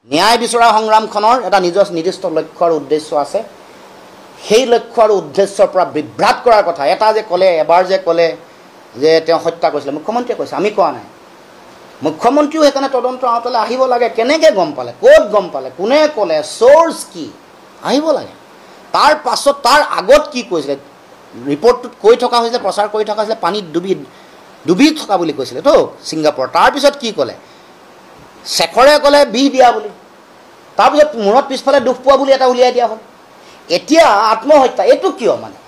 ন্যায় বিচৰা সংগ্ৰামখনৰ এটা নিৰ্দিষ্ট লক্ষ্য আৰু উদ্দেশ্য আছে। সেই লক্ষ্য আৰু উদ্দেশ্যৰ পৰা বিভ্ৰাট কৰাৰ কথা এটা যে ক'লে, এবাৰ যে ক'লে যে তেওঁ হত্যা কৰিছিলে, মুখ্যমন্ত্ৰীয়ে কৈছে, আমি কোৱা নাই। মুখ্যমন্ত্ৰীও সেইকাৰণে তদন্ত আওতালৈ আহিব লাগে। কেনেকৈ গম পালে, ক'ত গম পালে, কোনে ক'লে, চ'ৰ্চ কি, আহিব লাগে। তাৰ পাছত তাৰ আগত কি কৈছিলে, ৰিপৰ্টটোত কৈ থকা হৈছিলে, প্ৰচাৰ কৰি থকা হৈছিলে পানীত ডুবি থকা বুলি কৈছিলে তো ছিংগাপুৰত। তাৰপিছত কি ক'লে, শেখৰে ক'লে বিষ দিয়া বুলি, তাৰপিছত মূৰত পিছফালে দুখ পোৱা বুলি এটা উলিয়াই দিয়া হ'ল। এতিয়া আত্মহত্যা, এইটো কিয় মানে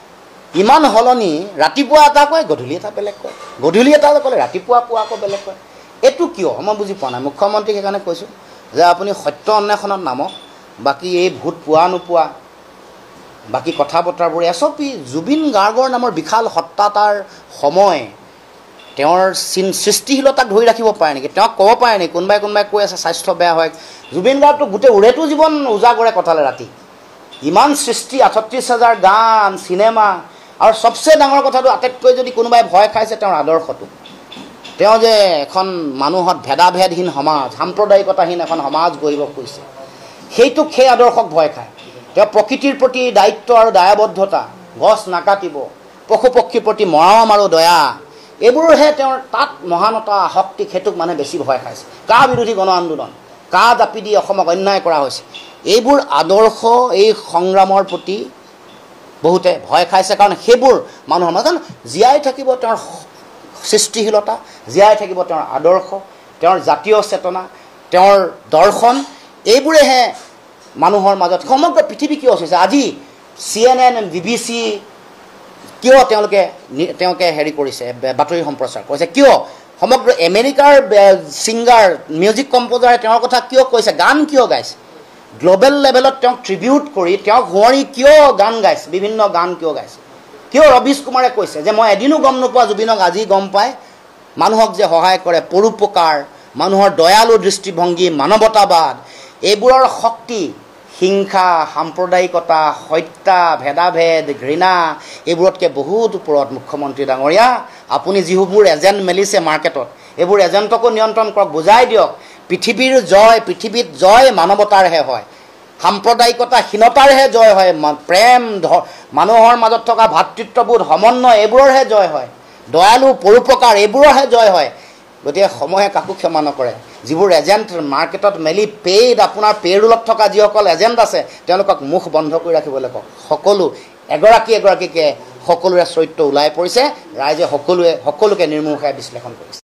ইমান সলনি? ৰাতিপুৱা এটা কয়, গধূলি এটা বেলেগ কয়, গধূলি এটা ক'লে ৰাতিপুৱা পুৱা আকৌ বেলেগ কয়। এইটো কিয় মই বুজি পোৱা নাই। মুখ্যমন্ত্ৰীক সেইকাৰণে কৈছোঁ যে আপুনি সত্য অন্বেষণত নামক। বাকী এই ভোট পোৱা নোপোৱা, বাকী কথা বতৰাবোৰ এছপি জুবিন গাৰ্গৰ নামৰ বিশাল সত্তাতাৰ সময় তেওঁৰ সৃষ্টিশীলতাক ধৰি ৰাখিব পাৰে নেকি? তেওঁক ক'ব পাৰে নেকি? কোনোবাই কৈ আছে স্বাস্থ্য বেয়া হয়। জুবিন গাৰ্গটো গোটেই উৰেটো জীৱন উজাগৰে কটালে ৰাতি। ইমান সৃষ্টি, ৩৮,০০০ গান, চিনেমা, আৰু চবচে ডাঙৰ কথাটো আটাইতকৈ যদি কোনোবাই ভয় খাইছে তেওঁৰ আদৰ্শটো। তেওঁ যে এখন মানুহত ভেদাভেদহীন সমাজ, সাম্প্ৰদায়িকতাহীন এখন সমাজ গঢ়িব খুজিছে, সেই আদৰ্শক ভয় খায়। তেওঁ প্ৰকৃতিৰ প্ৰতি দায়িত্ব আৰু দায়বদ্ধতা, গছ নাকাটিব, পশু পক্ষীৰ প্ৰতি মৰম আৰু দয়া, এইবোৰহে তেওঁৰ তাত মহানতা শক্তি, সেইটোক মানে বেছি ভয় খাইছে। কা বিৰোধী গণ আন্দোলন, কা জাপি দি অসমক অন্যায় কৰা হৈছে, এইবোৰ আদৰ্শ, এই সংগ্ৰামৰ প্ৰতি বহুতে ভয় খাইছে। কাৰণ সেইবোৰ মানুহৰ মাজত জীয়াই থাকিব তেওঁৰ সৃষ্টিশীলতা, জীয়াই থাকিব তেওঁৰ আদৰ্শ, তেওঁৰ জাতীয় চেতনা, তেওঁৰ দৰ্শন, এইবোৰেহে মানুহৰ মাজত সমগ্ৰ পৃথিৱী কিয় হৈছে। আজি CNN, BBC কিয় তেওঁলোকে হেৰি কৰিছে, বাতৰি সম্প্ৰচাৰ কৰিছে, কিয় সমগ্ৰ আমেৰিকাৰ ছিংগাৰ, মিউজিক কম্প'জাৰে তেওঁৰ কথা কিয় কৈছে, গান কিয় গাইছে, গ্ল'বেল লেভেলত তেওঁক ট্ৰিবিউট কৰি, তেওঁক সোঁৱৰি কিয় গান গাইছে, বিভিন্ন গান কিয় গাইছে, কিয় ৰবীশ কুমাৰে কৈছে যে মই এদিনো গম নোপোৱা জুবিনক আজি গম পাই, মানুহক যে সহায় কৰে, পৰোপকাৰ, মানুহৰ দয়ালু দৃষ্টিভংগী, মানৱতাবাদ, এইবোৰৰ শক্তি, হিংসা, সাম্প্ৰদায়িকতা, হত্যা, ভেদাভেদ, ঘৃণা, এইবোৰতকৈ বহুত ওপৰত। মুখ্যমন্ত্ৰী ডাঙৰীয়া, আপুনি যিবোৰ এজেণ্ট মেলিছে মাৰ্কেটত, এইবোৰ এজেণ্টকো নিয়ন্ত্ৰণ কৰক, বুজাই দিয়ক পৃথিৱীত জয় মানৱতাৰহে হয়, সাম্প্ৰদায়িকতাহীনতাৰহে জয় হয়, প্ৰেম, মানুহৰ মাজত থকা ভাতৃত্ববোধ, সমন্বয়, এইবোৰৰহে জয় হয়, দয়ালু পৰোপকাৰ, এইবোৰৰহে জয় হয়। গতিকে সময়ে কাকো ক্ষমা নকৰে। যিবোৰ এজেণ্ট মাৰ্কেটত মেলি আপোনাৰ পে'ৰোলত থকা যিসকল এজেণ্ট আছে, তেওঁলোকক মুখ বন্ধ কৰি ৰাখিবলৈ কওক। সকলো এগৰাকীকে সকলোৰে চৰিত্ৰ ওলাই পৰিছে, ৰাইজে সকলোকে নিৰ্মূলভাৱে বিশ্লেষণ কৰিছে।